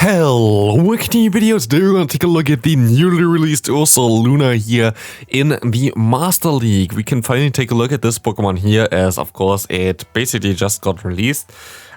Hello, welcome to new video. Today we're going to take a look at the newly released Ursaluna here in the Master League. We can finally take a look at this Pokemon here as, of course, it basically just got released.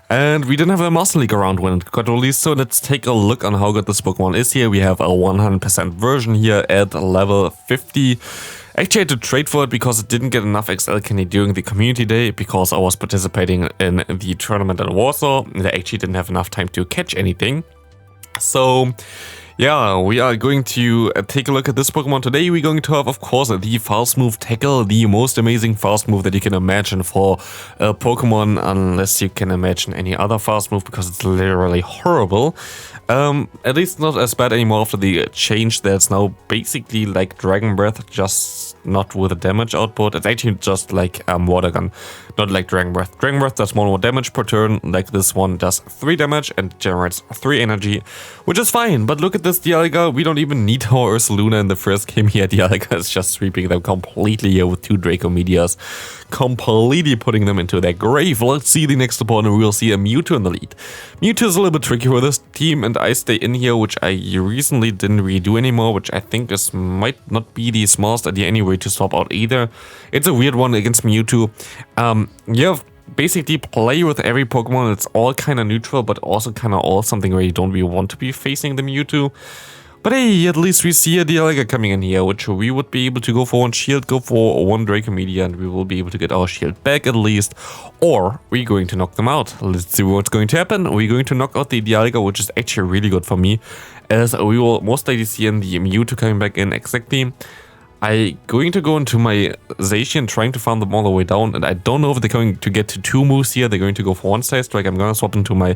And we didn't have a Master League around when it got released, so let's take a look on how good this Pokemon is here. We have a 100% version here at level 50. Actually, I had to trade for it because it didn't get enough XL candy during the community day because I was participating in the tournament in Warsaw and I actually didn't have enough time to catch anything. So, yeah, we are going to take a look at this Pokemon today. We're going to have, of course, the Fast Move Tackle, the most amazing Fast Move that you can imagine for a Pokemon, unless you can imagine any other Fast Move, because it's literally horrible. At least not as bad anymore after the change that's now basically like Dragon Breath, just not with a damage output. It's actually just like Water Gun, not like Dragon Breath. Dragon Breath does more damage per turn, like this one does 3 damage and generates 3 energy, which is fine. But look at this Dialga, we don't even need our Ursaluna in the first game here. Dialga is just sweeping them completely here with 2 Draco Meteors, completely putting them into their grave. Let's see the next opponent. We'll see a Mewtwo in the lead. Mewtwo is a little bit tricky with this team, and I stay in here, which I recently didn't redo anymore, which I think might not be the smartest idea anyway to swap out either. It's a weird one against Mewtwo. You have basically play with every Pokemon. It's all kind of neutral, but also kind of all something where you don't really want to be facing the Mewtwo. But hey, at least we see a Dialga coming in here, which we would be able to go for 1 shield, go for 1 Draco Meteor, and we will be able to get our shield back at least. Or we're going to knock them out. Let's see what's going to happen. We're going to knock out the Dialga, which is actually really good for me, as we will most likely see in the Mewtwo coming back in exactly. I'm going to go into my Zacian, trying to farm them all the way down, and I don't know if they're going to get to 2 moves here. They're going to go for 1 side strike. I'm going to swap into my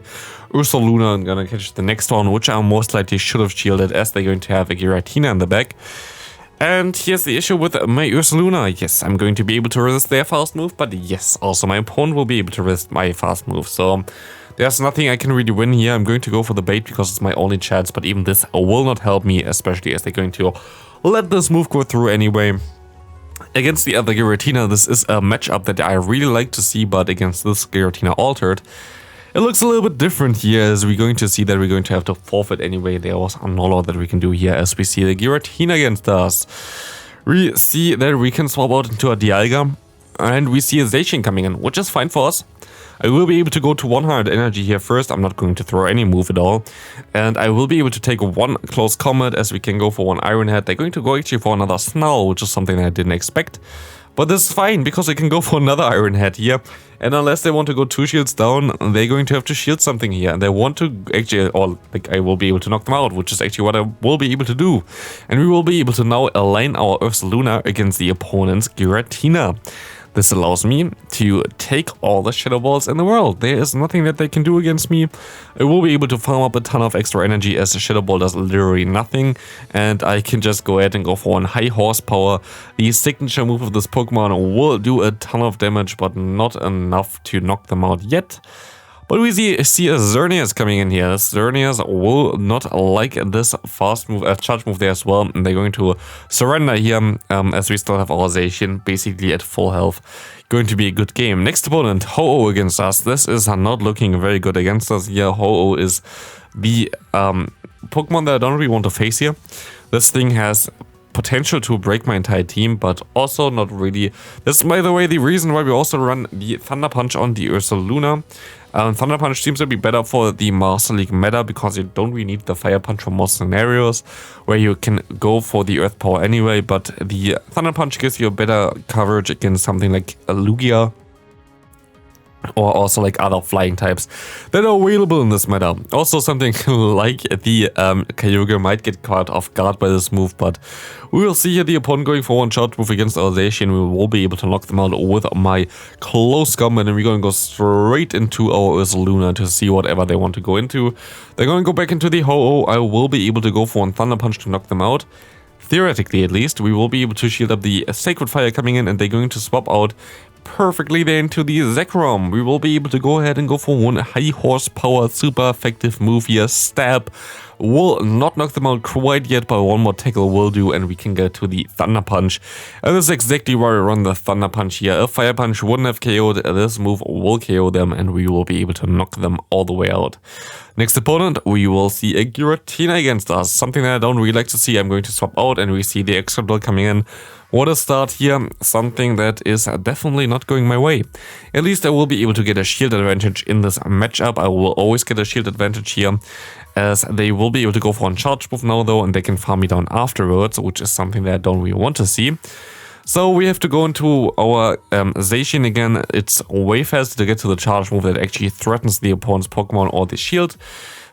Ursaluna and going to catch the next one, which I most likely should have shielded, as they're going to have a Giratina in the back. And here's the issue with my Ursaluna. Yes, I'm going to be able to resist their fast move, but yes, also my opponent will be able to resist my fast move. So there's nothing I can really win here. I'm going to go for the bait because it's my only chance, but even this will not help me, especially as they're going to let this move go through anyway. Against the other Giratina, this is a matchup that I really like to see, but against this Giratina Altered, it looks a little bit different here, as we're going to see that we're going to have to forfeit anyway. There was a lot that we can do here, as we see the Giratina against us. We see that we can swap out into a Dialga, and we see a Zacian coming in, which is fine for us. I will be able to go to 100 energy here first. I'm not going to throw any move at all. And I will be able to take 1 close combat, as we can go for 1 Iron Head. They're going to go actually for another Snarl, which is something that I didn't expect. But this is fine, because I can go for another Iron Head here. And unless they want to go 2 shields down, they're going to have to shield something here. And they want to actually, or like I will be able to knock them out, which is actually what I will be able to do. And we will be able to now align our Ursaluna against the opponent's Giratina. This allows me to take all the Shadow Balls in the world. There is nothing that they can do against me. I will be able to farm up a ton of extra energy, as the Shadow Ball does literally nothing. And I can just go ahead and go for 1 high horsepower. The signature move of this Pokemon will do a ton of damage, but not enough to knock them out yet. But we see a Xerneas coming in here. Xerneas will not like this fast move, charge move there as well. And they're going to surrender here, as we still have our Zacian basically at full health. Going to be a good game. Next opponent, Ho-Oh against us. This is not looking very good against us here. Ho-Oh is the Pokemon that I don't really want to face here. This thing has potential to break my entire team, but also not really. This is, by the way, the reason why we also run the Thunder Punch on the Ursaluna. Thunder Punch seems to be better for the Master League meta, because you don't really need the Fire Punch for most scenarios, where you can go for the Earth Power anyway, but the Thunder Punch gives you a better coverage against something like a Lugia, or also like other flying types that are available in this meta. Also something like the Kyogre might get caught off guard by this move, but we will see here the opponent going for 1 shot move against our Zacian. We will be able to knock them out with my close combat, and we're going to go straight into our Ursaluna to see whatever they want to go into. They're going to go back into the Ho-Oh. I will be able to go for 1 Thunder Punch to knock them out. Theoretically, at least, we will be able to shield up the Sacred Fire coming in, and they're going to swap out perfectly there into the Zekrom. We will be able to go ahead and go for 1 high horsepower, super effective move here. Stab will not knock them out quite yet, but 1 more tackle will do, and we can get to the Thunder Punch. And this is exactly why I run the Thunder Punch here. A Fire Punch wouldn't have KO'd, this move will KO them, and we will be able to knock them all the way out. Next opponent, we will see a Giratina against us, something that I don't really like to see. I'm going to swap out and we see the extra build coming in. What a start here, something that is definitely not going my way. At least I will be able to get a shield advantage in this matchup. I will always get a shield advantage here, as they will be able to go for a charge move now though, and they can farm me down afterwards, which is something that I don't really want to see. So we have to go into our Zacian again. It's way faster to get to the charge move that actually threatens the opponent's Pokemon or the shield.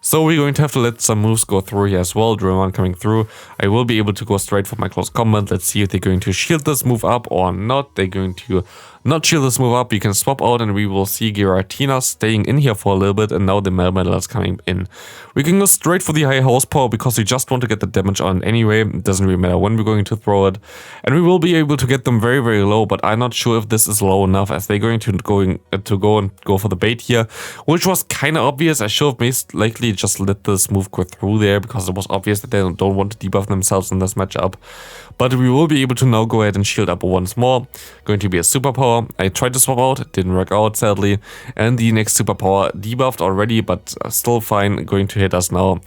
So we're going to have to let some moves go through here as well. Draymond coming through. I will be able to go straight for my close combat. Let's see if they're going to shield this move up or not. They're going to not shield this move up. You can swap out and we will see Giratina staying in here for a little bit. And now the MEweedle is coming in. We can go straight for the high horsepower because we just want to get the damage on anyway. It doesn't really matter when we're going to throw it. And we will be able to get them very, very low. But I'm not sure if this is low enough, as they're going to go for the bait here, which was kind of obvious. I should have most likely just let this move go through there because it was obvious that they don't want to debuff themselves in this matchup. But we will be able to now go ahead and shield up once more. Going to be a superpower. I tried to swap out, it didn't work out sadly. And the next superpower debuffed already, but still fine, going to hit us now.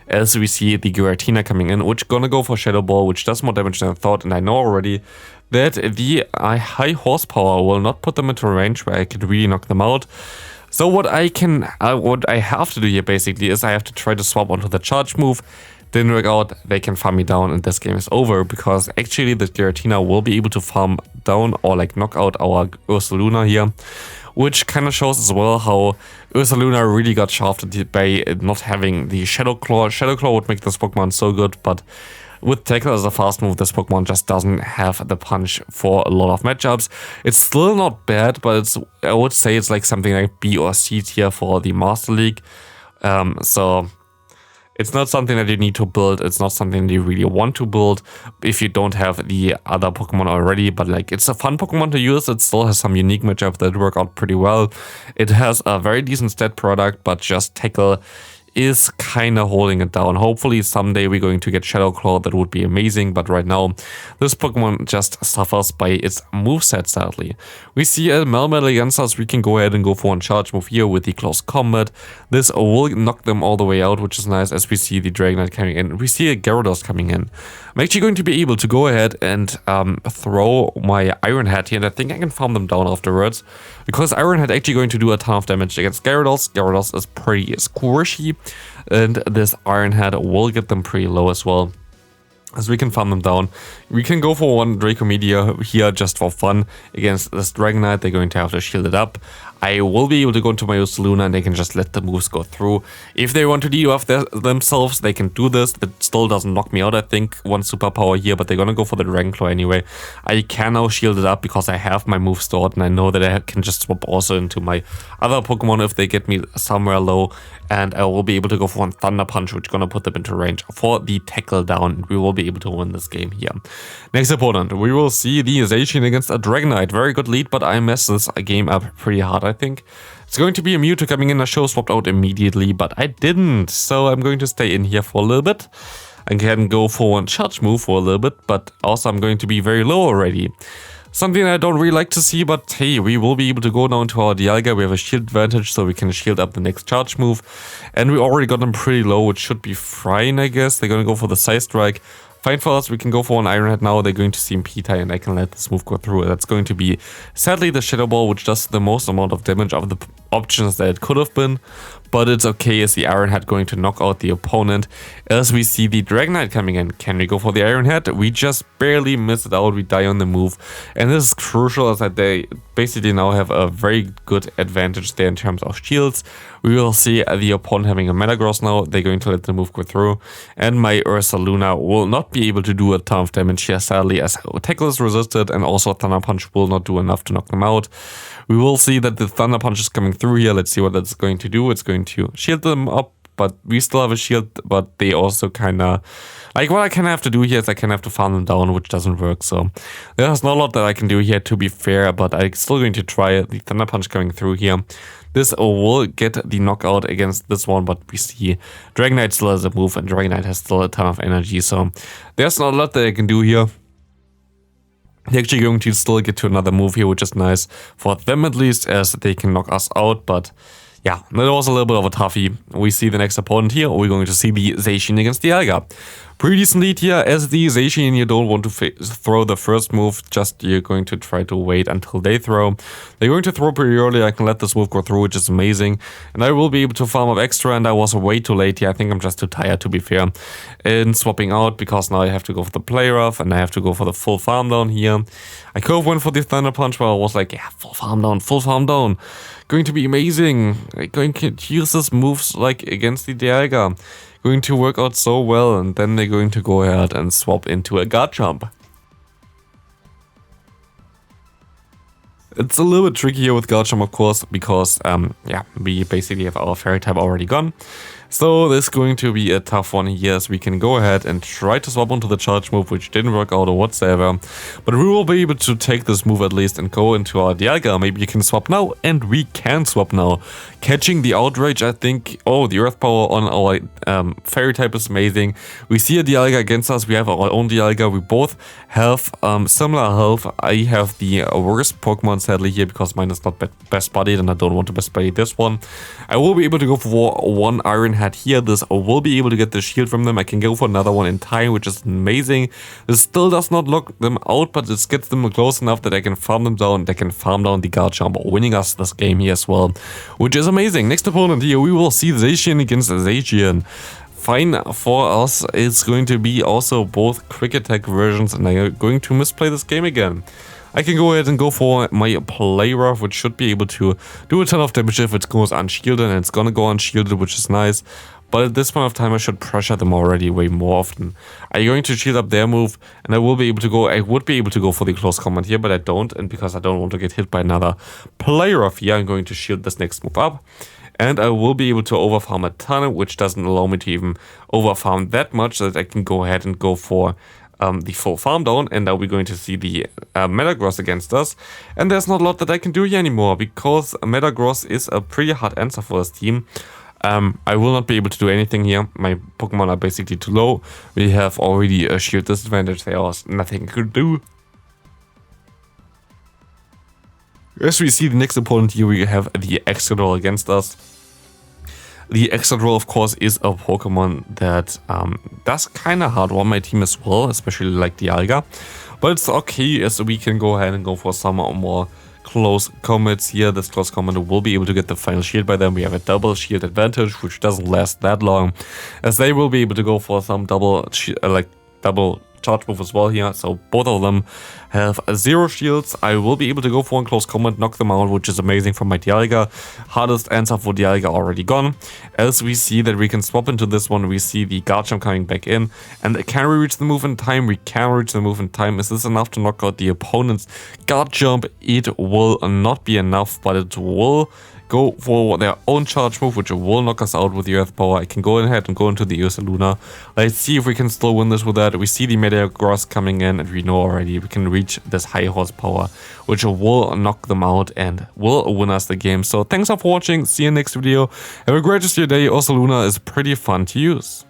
As we see the Giratina coming in, which gonna go for Shadow Ball, which does more damage than I thought. And I know already that the high horsepower will not put them into a range where I could really knock them out. So what I have to do here basically is I have to try to swap onto the charge move. Didn't work out, they can farm me down and this game is over, because actually the Giratina will be able to farm down or like knock out our Ursaluna here, which kind of shows as well how Ursaluna really got shafted by not having the Shadow Claw. Shadow Claw would make this Pokemon so good, but with Tackle as a fast move, this Pokemon just doesn't have the punch for a lot of matchups. It's still not bad, but I would say it's like something like B or C tier for the Master League. So it's not something that you need to build. It's not something that you really want to build if you don't have the other Pokemon already. But like, it's a fun Pokemon to use. It still has some unique matchups that work out pretty well. It has a very decent stat product, but just Tackle is kind of holding it down. Hopefully someday we're going to get Shadow Claw. That would be amazing, but right now this Pokemon just suffers by its moveset sadly. We see a MEweedle against us. We can go ahead and go for one charge move here with the close combat. This will knock them all the way out, which is nice, as we see the Dragonite coming in. We see a Gyarados coming in. I'm actually going to be able to go ahead and throw my Iron Head here, and I think I can farm them down afterwards, because Iron Head actually going to do a ton of damage against Gyarados. Gyarados is pretty squishy, and this Iron Head will get them pretty low as well, as we can farm them down. We can go for one Draco Meteor here just for fun against this Dragonite. They're going to have to shield it up. I will be able to go into my Ursaluna and they can just let the moves go through. If they want to debuff themselves, they can do this. That still doesn't knock me out, I think. One superpower here, but they're gonna go for the Dragon Claw anyway. I can now shield it up because I have my move stored, and I know that I can just swap also into my other Pokemon if they get me somewhere low. And I will be able to go for one Thunder Punch, which is gonna put them into range for the Tackle down. We will be able to win this game here. Next opponent, we will see the Zacian against a Dragonite. Very good lead, but I messed this game up pretty hard, I think. It's going to be a Mewtwo coming in. I should have swapped out immediately, but I didn't. So I'm going to stay in here for a little bit. I can go for one charge move for a little bit, but also I'm going to be very low already. Something I don't really like to see, but hey, we will be able to go now into our Dialga. We have a shield advantage, so we can shield up the next charge move. And we already got them pretty low, which should be fine, I guess. They're going to go for the Side Strike. Fine for us, we can go for an Iron Head now. They're going to see P-tie and I can let this move go through. That's going to be, sadly, the Shadow Ball, which does the most amount of damage of the options that it could have been. But it's okay, as the Iron Head going to knock out the opponent. As we see the Dragonite coming in. Can we go for the Iron Head? We just barely miss it out. We die on the move. And this is crucial, as that they basically now have a very good advantage there in terms of shields. We will see the opponent having a Metagross now. They're going to let the move go through. And my Ursaluna will not be able to do a ton of damage here, sadly, as Tackle is resisted. And also Thunder Punch will not do enough to knock them out. We will see that the Thunder Punch is coming through here. Let's see what that's going to do. It's going to shield them up, but we still have a shield, but they also kind of... Like, what I kind of have to do here is I kind of have to farm them down, which doesn't work, so... There's not a lot that I can do here, to be fair, but I'm still going to try the Thunder Punch coming through here. This will get the knockout against this one, but we see Dragonite still has a move, and Dragonite has still a ton of energy, so... There's not a lot that I can do here. They're actually going to still get to another move here, which is nice for them at least, as they can knock us out, but yeah, that was a little bit of a toughie. We see the next opponent here. We're going to see the Zacian against the Dialga. Pretty decent lead here, as the Zacian, you don't want to throw the first move, just you're going to try to wait until they throw. They're going to throw pretty early, I can let this move go through, which is amazing. And I will be able to farm up extra, and I was way too late here. I think I'm just too tired, to be fair, in swapping out, because now I have to go for the play rough, and I have to go for the full farm down here. I could have went for the Thunder Punch, but I was like, yeah, full farm down. Going to be amazing. I'm going to use these moves like against the Dialga. Going to work out so well, and then they're going to go ahead and swap into a guard jump. It's a little bit tricky here with guard jump, of course, because yeah, we basically have our fairy type already gone. So this is going to be a tough one here, as we can go ahead and try to swap onto the charge move, which didn't work out or whatsoever. But we will be able to take this move at least and go into our Dialga. Maybe you can swap now, and we can swap now. Catching the outrage, I think. Oh, the earth power on our fairy type is amazing. We see a Dialga against us. We have our own Dialga. We both have similar health. I have the worst Pokemon sadly here, because mine is not best buddied, and I don't want to best buddy this one. I will be able to go for one Iron Head here. This will be able to get the shield from them. I can go for another one in time, which is amazing. This still does not lock them out, but it gets them close enough that I can farm them down. They can farm down the guard jump, winning us this game here as well, which is amazing. Next opponent here, we will see Zacian against Zacian. Fine for us, it's going to be also both quick attack versions, and I'm going to misplay this game again. I can go ahead and go for my play rough, which should be able to do a ton of damage if it goes unshielded, and it's gonna go unshielded, which is nice. But at this point of time, I should pressure them already way more often. I'm going to shield up their move, and I would be able to go for the close combat here, but I don't, and because I don't want to get hit by another play rough here, I'm going to shield this next move up. And I will be able to overfarm a ton, which doesn't allow me to even overfarm that much, so that I can go ahead and go for the full farm down. And now we're going to see the Metagross against us. And there's not a lot that I can do here anymore, because Metagross is a pretty hard answer for this team. I will not be able to do anything here. My Pokemon are basically too low. We have already a shield disadvantage. There was nothing I could do. As we see the next opponent here, we have the Excadrill against us. The Excadrill, of course, is a Pokemon that does kind of hard on my team as well, especially like the Dialga. But it's okay, as we can go ahead and go for some more close combats here. This close combat will be able to get the final shield by them. We have a double shield advantage, which doesn't last that long, as they will be able to go for some double charge move as well here. So both of them have 0 shields. I will be able to go for one close combat, knock them out, which is amazing for my Dialga. Hardest answer for Dialga already gone. As we see that we can swap into this one, we see the guard jump coming back in. And can we reach the move in time? We can reach the move in time. Is this enough to knock out the opponent's guard jump? It will not be enough, but it will go for their own charge move, which will knock us out with the earth power. I can go ahead and go into the Ursaluna. Let's see if we can still win this with that. We see the Metagross coming in, and we know already we can reach this Highhorse power, which will knock them out and will win us the game. So thanks for watching. See you next video. Have a great rest of your day. Ursaluna is pretty fun to use.